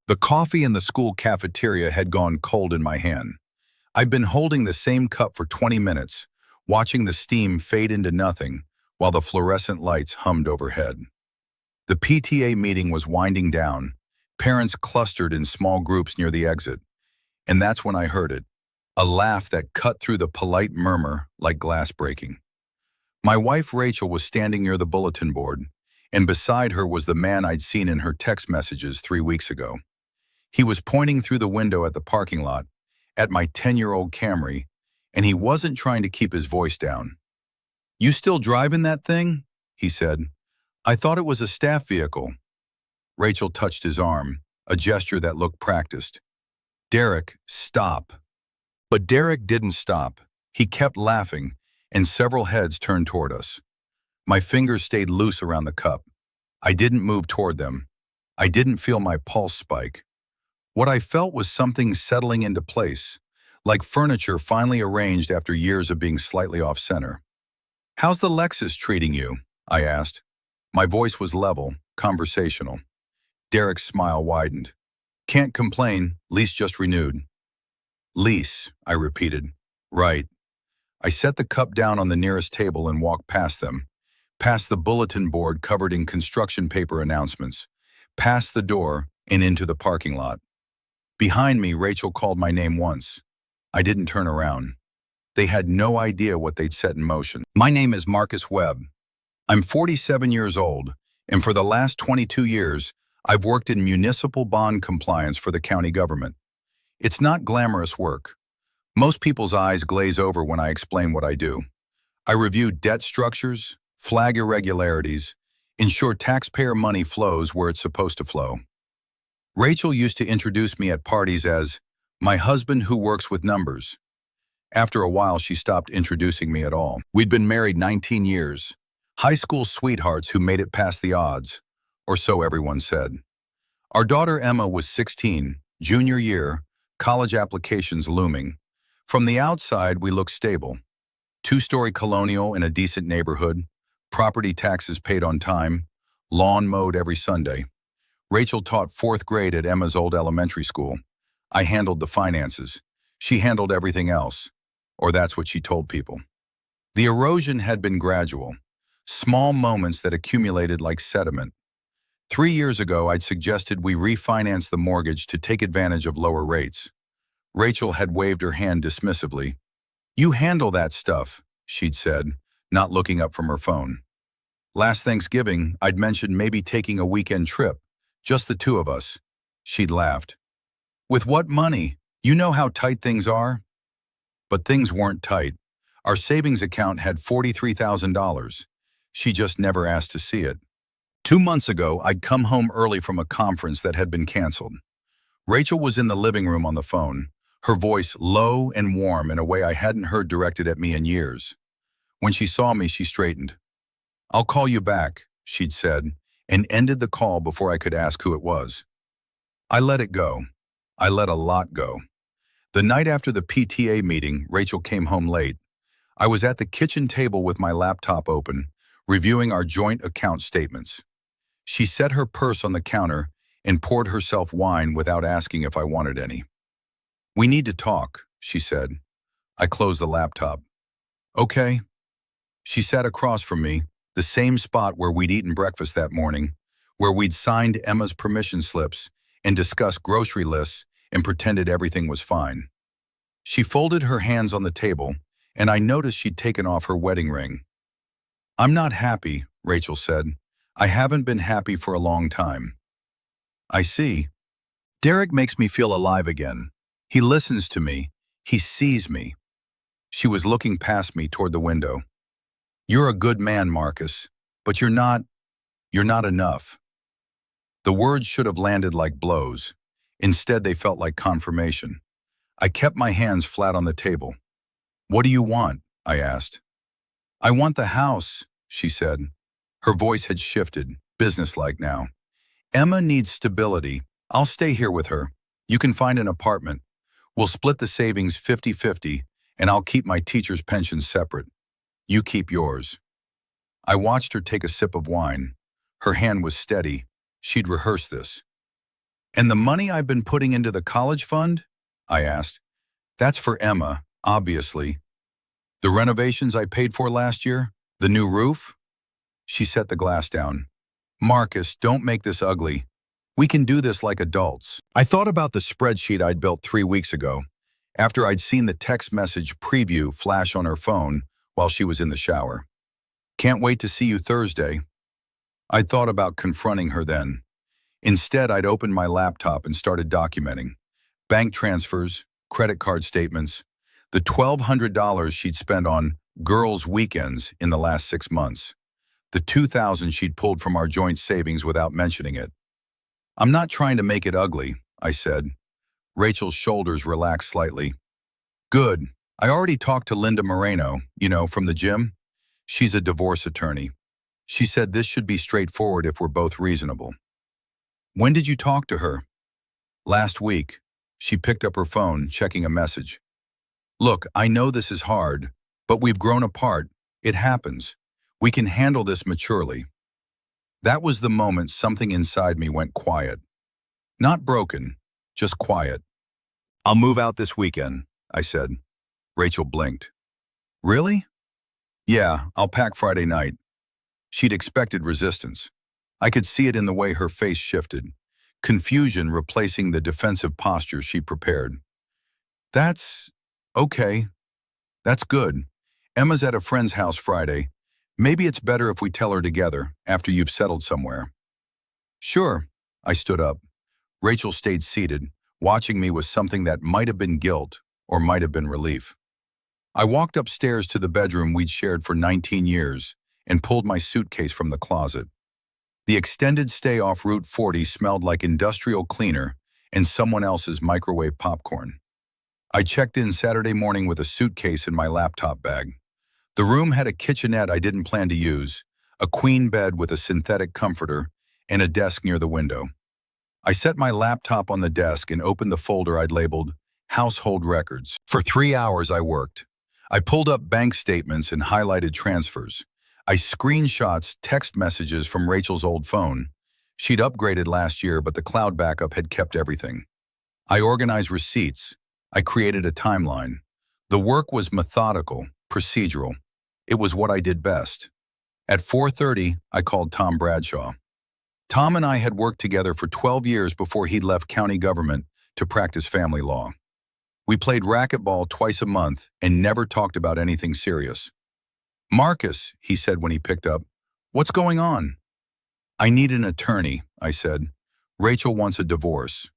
The coffee in the school cafeteria had gone cold in my hand. I'd been holding the same cup for 20 minutes, watching the steam fade into nothing while the fluorescent lights hummed overhead. The PTA meeting was winding down, parents clustered in small groups near the exit, and that's when I heard it, a laugh that cut through the polite murmur like glass breaking. My wife Rachel was standing near the bulletin board, and beside her was the man I'd seen in her text messages 3 weeks ago. He was pointing through the window at the parking lot, at my 10-year-old Camry, and he wasn't trying to keep his voice down. "You still driving that thing?" he said. "I thought it was a staff vehicle." Rachel touched his arm, a gesture that looked practiced. "Derek, stop." But Derek didn't stop. He kept laughing, and several heads turned toward us. My fingers stayed loose around the cup. I didn't move toward them. I didn't feel my pulse spike. What I felt was something settling into place, like furniture finally arranged after years of being slightly off-center. "How's the Lexus treating you?" I asked. My voice was level, conversational. Derek's smile widened. "Can't complain, lease just renewed." "Lease," I repeated. "Right." I set the cup down on the nearest table and walked past them, past the bulletin board covered in construction paper announcements, past the door and into the parking lot. Behind me, Rachel called my name once. I didn't turn around. They had no idea what they'd set in motion. My name is Marcus Webb. I'm 47 years old, and for the last 22 years, I've worked in municipal bond compliance for the county government. It's not glamorous work. Most people's eyes glaze over when I explain what I do. I review debt structures, flag irregularities, ensure taxpayer money flows where it's supposed to flow. Rachel used to introduce me at parties as my husband who works with numbers. After a while, she stopped introducing me at all. We'd been married 19 years, high school sweethearts who made it past the odds, or so everyone said. Our daughter Emma was 16, junior year, college applications looming. From the outside, we looked stable. Two-story colonial in a decent neighborhood, property taxes paid on time, lawn mowed every Sunday. Rachel taught 4th grade at Emma's old elementary school. I handled the finances. She handled everything else, or that's what she told people. The erosion had been gradual, small moments that accumulated like sediment. 3 years ago, I'd suggested we refinance the mortgage to take advantage of lower rates. Rachel had waved her hand dismissively. "You handle that stuff," she'd said, not looking up from her phone. Last Thanksgiving, I'd mentioned maybe taking a weekend trip, just the two of us. She'd laughed. "With what money? You know how tight things are." But things weren't tight. Our savings account had $43,000. She just never asked to see it. 2 months ago, I'd come home early from a conference that had been canceled. Rachel was in the living room on the phone, her voice low and warm in a way I hadn't heard directed at me in years. When she saw me, she straightened. "I'll call you back," she'd said, and ended the call before I could ask who it was. I let it go. I let a lot go. The night after the PTA meeting, Rachel came home late. I was at the kitchen table with my laptop open, reviewing our joint account statements. She set her purse on the counter and poured herself wine without asking if I wanted any. "We need to talk," she said. I closed the laptop. "Okay." She sat across from me, the same spot where we'd eaten breakfast that morning, where we'd signed Emma's permission slips and discussed grocery lists and pretended everything was fine. She folded her hands on the table, and I noticed she'd taken off her wedding ring. "I'm not happy," Rachel said. "I haven't been happy for a long time." "I see." "Derek makes me feel alive again. He listens to me. He sees me." She was looking past me toward the window. "You're a good man, Marcus, but you're not enough." The words should have landed like blows. Instead, they felt like confirmation. I kept my hands flat on the table. "What do you want?" I asked. "I want the house," she said. Her voice had shifted, businesslike now. "Emma needs stability. I'll stay here with her. You can find an apartment. We'll split the savings 50-50, and I'll keep my teacher's pension separate. You keep yours." I watched her take a sip of wine. Her hand was steady. She'd rehearsed this. And the money I've been putting into the college fund? I asked. That's for Emma, obviously. The renovations I paid for last year? The new roof? She set the glass down. Marcus, don't make this ugly. We can do this like adults. I thought about the spreadsheet I'd built 3 weeks ago, after I'd seen the text message preview flash on her phone while she was in the shower. Can't wait to see you Thursday. I'd thought about confronting her then. Instead, I'd opened my laptop and started documenting bank transfers, credit card statements, the $1,200 she'd spent on girls' weekends in the last 6 months, the $2,000 she'd pulled from our joint savings without mentioning it. I'm not trying to make it ugly, I said. Rachel's shoulders relaxed slightly. Good. I already talked to Linda Moreno, from the gym. She's a divorce attorney. She said this should be straightforward if we're both reasonable. When did you talk to her? Last week. She picked up her phone, checking a message. Look, I know this is hard, but we've grown apart. It happens. We can handle this maturely. That was the moment something inside me went quiet. Not broken, just quiet. I'll move out this weekend, I said. Rachel blinked. Really? Yeah, I'll pack Friday night. She'd expected resistance. I could see it in the way her face shifted, confusion replacing the defensive posture she prepared. That's okay. That's good. Emma's at a friend's house Friday. Maybe it's better if we tell her together, after you've settled somewhere. Sure. I stood up. Rachel stayed seated, watching me with something that might have been guilt or might have been relief. I walked upstairs to the bedroom we'd shared for 19 years and pulled my suitcase from the closet. The extended stay off Route 40 smelled like industrial cleaner and someone else's microwave popcorn. I checked in Saturday morning with a suitcase in my laptop bag. The room had a kitchenette I didn't plan to use, a queen bed with a synthetic comforter, and a desk near the window. I set my laptop on the desk and opened the folder I'd labeled Household Records. For 3 hours I worked. I pulled up bank statements and highlighted transfers. I screenshots text messages from Rachel's old phone. She'd upgraded last year, but the cloud backup had kept everything. I organized receipts. I created a timeline. The work was methodical, procedural. It was what I did best. At 4:30, I called Tom Bradshaw. Tom and I had worked together for 12 years before he'd left county government to practice family law. We played racquetball twice a month and never talked about anything serious. Marcus, he said when he picked up, what's going on? I need an attorney, I said. Rachel wants a divorce.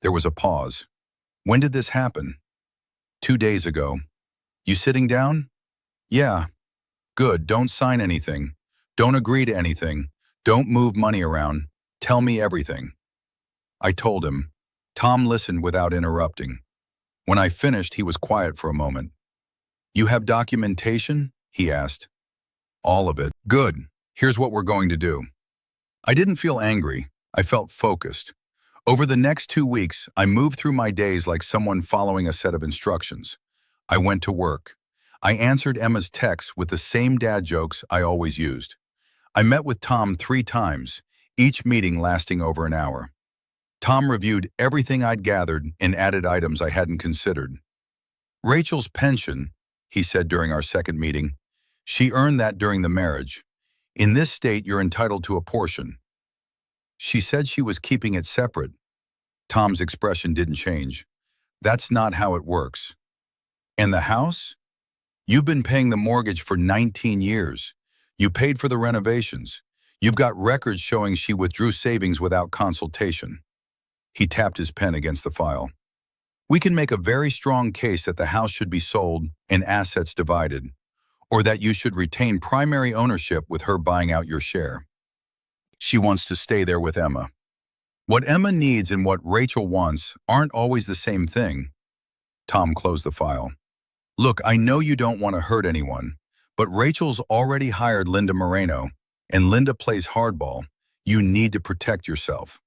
There was a pause. When did this happen? 2 days ago. You sitting down? Yeah. Good, don't sign anything. Don't agree to anything. Don't move money around. Tell me everything. I told him. Tom listened without interrupting. When I finished, he was quiet for a moment. You have documentation? He asked. All of it. Good. Here's what we're going to do. I didn't feel angry. I felt focused. Over the next 2 weeks, I moved through my days like someone following a set of instructions. I went to work. I answered Emma's texts with the same dad jokes I always used. I met with Tom 3 times, each meeting lasting over an hour. Tom reviewed everything I'd gathered and added items I hadn't considered. Rachel's pension, he said during our second meeting, she earned that during the marriage. In this state, you're entitled to a portion. She said she was keeping it separate. Tom's expression didn't change. That's not how it works. And the house? You've been paying the mortgage for 19 years. You paid for the renovations. You've got records showing she withdrew savings without consultation. He tapped his pen against the file. We can make a very strong case that the house should be sold and assets divided, or that you should retain primary ownership with her buying out your share. She wants to stay there with Emma. What Emma needs and what Rachel wants aren't always the same thing. Tom closed the file. Look, I know you don't want to hurt anyone, but Rachel's already hired Linda Moreno, and Linda plays hardball. You need to protect yourself.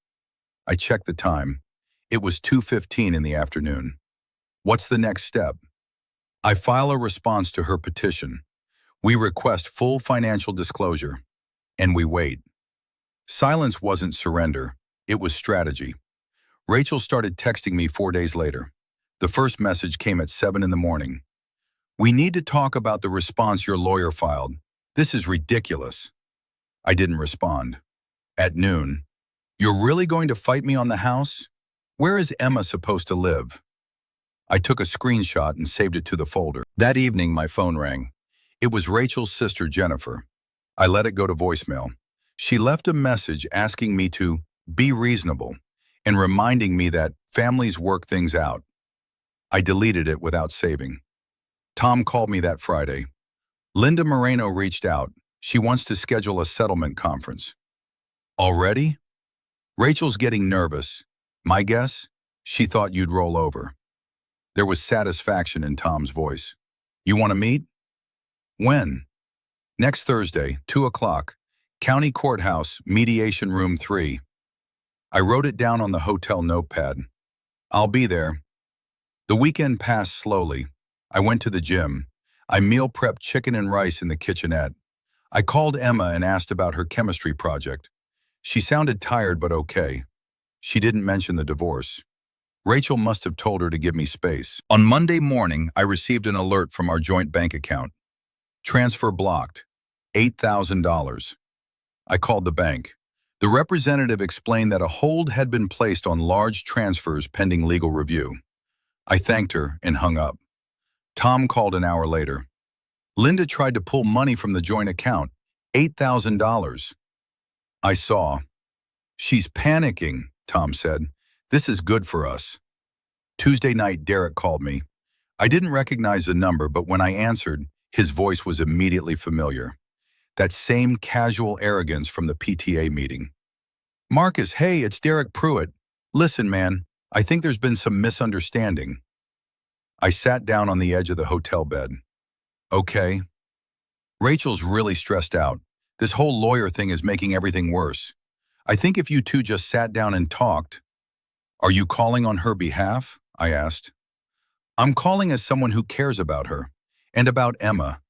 I checked the time. It was 2:15 in the afternoon. What's the next step? I file a response to her petition. We request full financial disclosure, and we wait. Silence wasn't surrender, it was strategy. Rachel started texting me 4 days later. The first message came at 7 in the morning. "We need to talk about the response your lawyer filed. This is ridiculous." I didn't respond. At noon, "You're really going to fight me on the house? Where is Emma supposed to live?" I took a screenshot and saved it to the folder. That evening, my phone rang. It was Rachel's sister, Jennifer. I let it go to voicemail. She left a message asking me to be reasonable and reminding me that families work things out. I deleted it without saving. Tom called me that Friday. "Linda Moreno reached out. She wants to schedule a settlement conference." "Already?" "Rachel's getting nervous. My guess? She thought you'd roll over." There was satisfaction in Tom's voice. "You want to meet?" "When?" "Next Thursday, 2 o'clock. County Courthouse, Mediation Room 3. I wrote it down on the hotel notepad. "I'll be there." The weekend passed slowly. I went to the gym. I meal prepped chicken and rice in the kitchenette. I called Emma and asked about her chemistry project. She sounded tired but okay. She didn't mention the divorce. Rachel must have told her to give me space. On Monday morning, I received an alert from our joint bank account. Transfer blocked. $8,000. I called the bank. The representative explained that a hold had been placed on large transfers pending legal review. I thanked her and hung up. Tom called an hour later. "Linda tried to pull money from the joint account. $8,000. I saw. "She's panicking," Tom said. "This is good for us." Tuesday night, Derek called me. I didn't recognize the number, but when I answered, his voice was immediately familiar. That same casual arrogance from the PTA meeting. "Marcus, hey, it's Derek Pruitt. Listen, man, I think there's been some misunderstanding." I sat down on the edge of the hotel bed. "Okay." "Rachel's really stressed out. This whole lawyer thing is making everything worse. I think if you two just sat down and talked." "Are you calling on her behalf?" I asked. "I'm calling as someone who cares about her. And about Emma.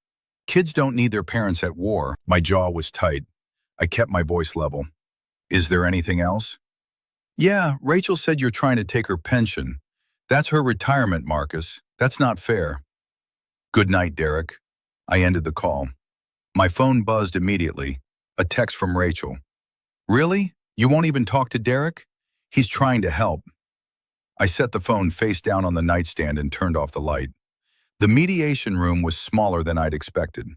Kids don't need their parents at war." My jaw was tight. I kept my voice level. "Is there anything else?" "Yeah, Rachel said you're trying to take her pension. That's her retirement, Marcus. That's not fair." "Good night, Derek." I ended the call. My phone buzzed immediately. A text from Rachel. "Really? You won't even talk to Derek? He's trying to help." I set the phone face down on the nightstand and turned off the light. The mediation room was smaller than I'd expected.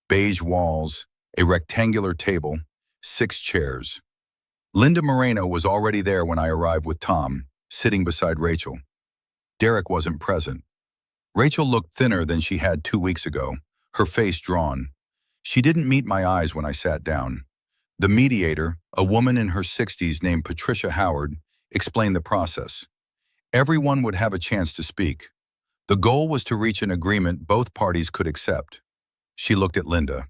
Beige walls, a rectangular table, 6 chairs. Linda Moreno was already there when I arrived with Tom, sitting beside Rachel. Derek wasn't present. Rachel looked thinner than she had 2 weeks ago, her face drawn. She didn't meet my eyes when I sat down. The mediator, a woman in her 60s named Patricia Howard, explained the process. Everyone would have a chance to speak. The goal was to reach an agreement both parties could accept. She looked at Linda.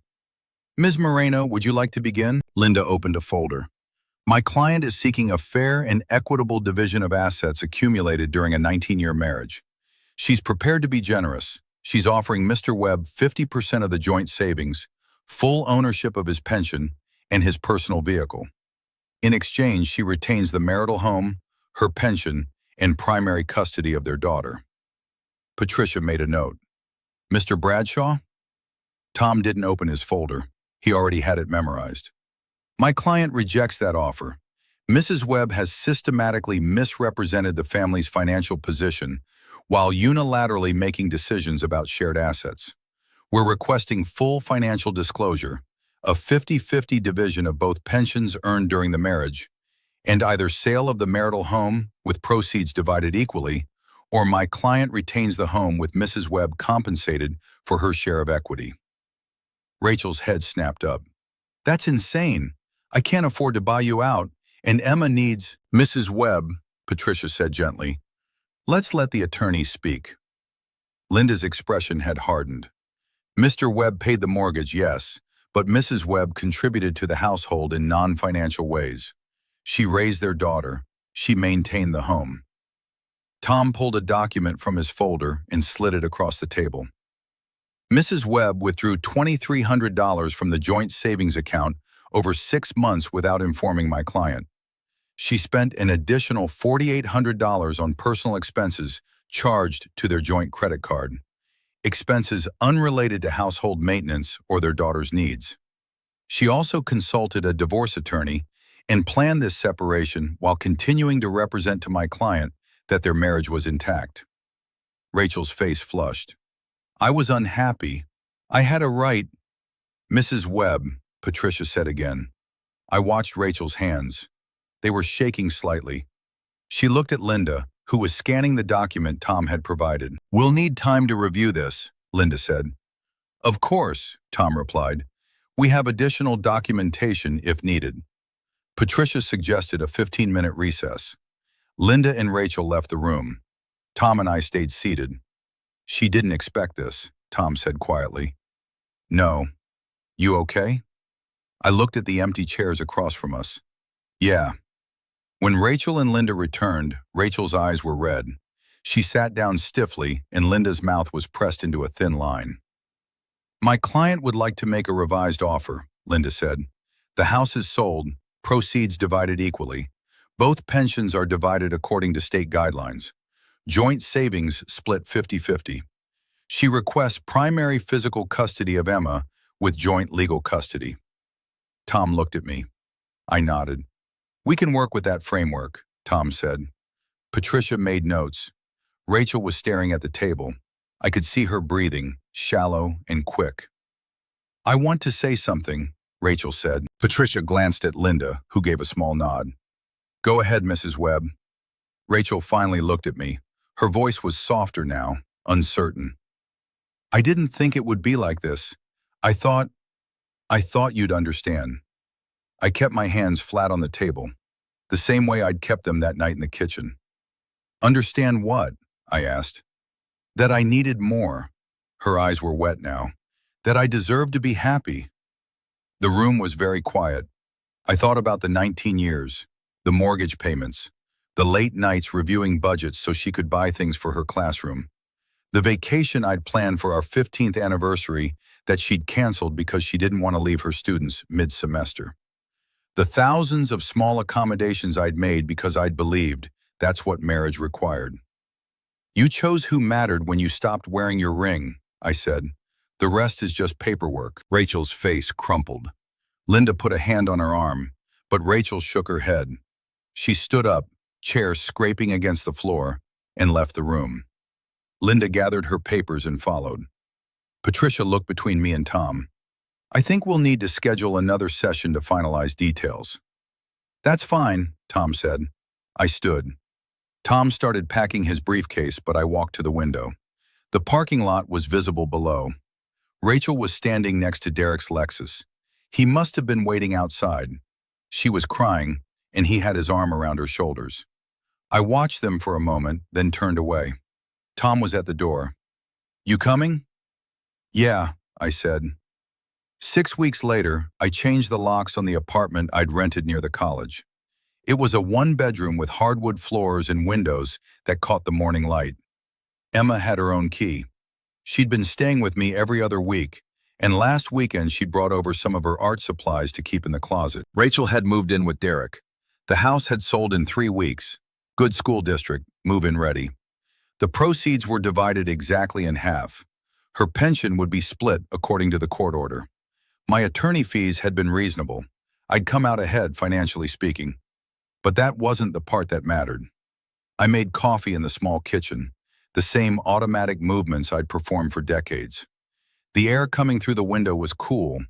"Ms. Moreno, would you like to begin?" Linda opened a folder. "My client is seeking a fair and equitable division of assets accumulated during a 19-year marriage. She's prepared to be generous. She's offering Mr. Webb 50% of the joint savings, full ownership of his pension, and his personal vehicle. In exchange, she retains the marital home, her pension, and primary custody of their daughter." Patricia made a note. "Mr. Bradshaw?" Tom didn't open his folder. He already had it memorized. "My client rejects that offer. Mrs. Webb has systematically misrepresented the family's financial position while unilaterally making decisions about shared assets. We're requesting full financial disclosure, a 50-50 division of both pensions earned during the marriage, and either sale of the marital home with proceeds divided equally, or my client retains the home with Mrs. Webb compensated for her share of equity." Rachel's head snapped up. "That's insane. I can't afford to buy you out, and Emma needs—" "Mrs. Webb," Patricia said gently, "let's let the attorney speak." Linda's expression had hardened. "Mr. Webb paid the mortgage, yes, but Mrs. Webb contributed to the household in non-financial ways. She raised their daughter. She maintained the home." Tom pulled a document from his folder and slid it across the table. "Mrs. Webb withdrew $2,300 from the joint savings account over 6 months without informing my client. She spent an additional $4,800 on personal expenses charged to their joint credit card, expenses unrelated to household maintenance or their daughter's needs. She also consulted a divorce attorney and planned this separation while continuing to represent to my client that their marriage was intact. Rachel's face flushed. I was unhappy. I had a right. Mrs. Webb, Patricia said again. I watched Rachel's hands. They were shaking slightly. She looked at Linda, who was scanning the document Tom had provided. We'll need time to review this, Linda said. Of course, Tom replied. We have additional documentation if needed. Patricia suggested a 15-minute recess. Linda and Rachel left the room. Tom and I stayed seated. She didn't expect this, Tom said quietly. No. You okay? I looked at the empty chairs across from us. Yeah. When Rachel and Linda returned, Rachel's eyes were red. She sat down stiffly, and Linda's mouth was pressed into a thin line. My client would like to make a revised offer, Linda said. The house is sold, proceeds divided equally. Both pensions are divided according to state guidelines. Joint savings split 50-50. She requests primary physical custody of Emma with joint legal custody. Tom looked at me. I nodded. We can work with that framework, Tom said. Patricia made notes. Rachel was staring at the table. I could see her breathing, shallow and quick. I want to say something, Rachel said. Patricia glanced at Linda, who gave a small nod. Go ahead, Mrs. Webb. Rachel finally looked at me. Her voice was softer now, uncertain. I didn't think it would be like this. I thought you'd understand. I kept my hands flat on the table, the same way I'd kept them that night in the kitchen. Understand what? I asked. That I needed more. Her eyes were wet now. That I deserved to be happy. The room was very quiet. I thought about the 19 years, the mortgage payments, the late nights reviewing budgets so she could buy things for her classroom, the vacation I'd planned for our 15th anniversary that she'd canceled because she didn't want to leave her students mid-semester. The thousands of small accommodations I'd made because I'd believed that's what marriage required. You chose who mattered when you stopped wearing your ring, I said. The rest is just paperwork. Rachel's face crumpled. Linda put a hand on her arm, but Rachel shook her head. She stood up, chair scraping against the floor, and left the room. Linda gathered her papers and followed. Patricia looked between me and Tom. I think we'll need to schedule another session to finalize details. That's fine, Tom said. I stood. Tom started packing his briefcase, but I walked to the window. The parking lot was visible below. Rachel was standing next to Derek's Lexus. He must have been waiting outside. She was crying, and he had his arm around her shoulders. I watched them for a moment, then turned away. Tom was at the door. You coming? Yeah, I said. 6 weeks later, I changed the locks on the apartment I'd rented near the college. It was a one-bedroom with hardwood floors and windows that caught the morning light. Emma had her own key. She'd been staying with me every other week, and last weekend she'd brought over some of her art supplies to keep in the closet. Rachel had moved in with Derek. The house had sold in 3 weeks. Good school district, move-in ready. The proceeds were divided exactly in half. Her pension would be split according to the court order. My attorney fees had been reasonable. I'd come out ahead, financially speaking. But that wasn't the part that mattered. I made coffee in the small kitchen, the same automatic movements I'd performed for decades. The air coming through the window was cool,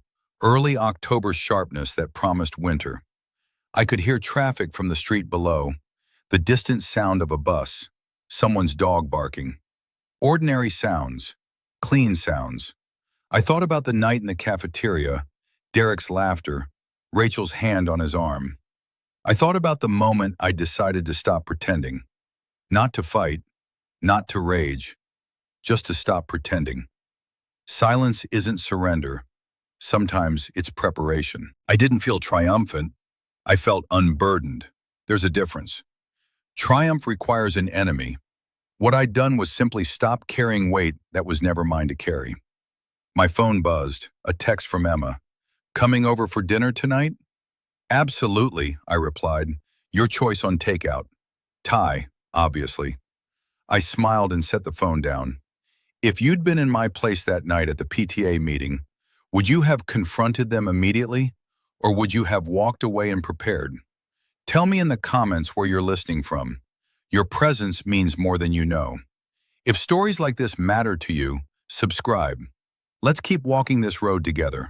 early October sharpness that promised winter. I could hear traffic from the street below, the distant sound of a bus, someone's dog barking. Ordinary sounds, clean sounds. I thought about the night in the cafeteria, Derek's laughter, Rachel's hand on his arm. I thought about the moment I decided to stop pretending. Not to fight, not to rage, just to stop pretending. Silence isn't surrender. Sometimes it's preparation. I didn't feel triumphant. I felt unburdened. There's a difference. Triumph requires an enemy. What I'd done was simply stop carrying weight that was never mine to carry. My phone buzzed, a text from Emma. Coming over for dinner tonight? Absolutely, I replied. Your choice on takeout. Thai, obviously. I smiled and set the phone down. If you'd been in my place that night at the PTA meeting, would you have confronted them immediately, or would you have walked away and prepared? Tell me in the comments where you're listening from. Your presence means more than you know. If stories like this matter to you, subscribe. Let's keep walking this road together.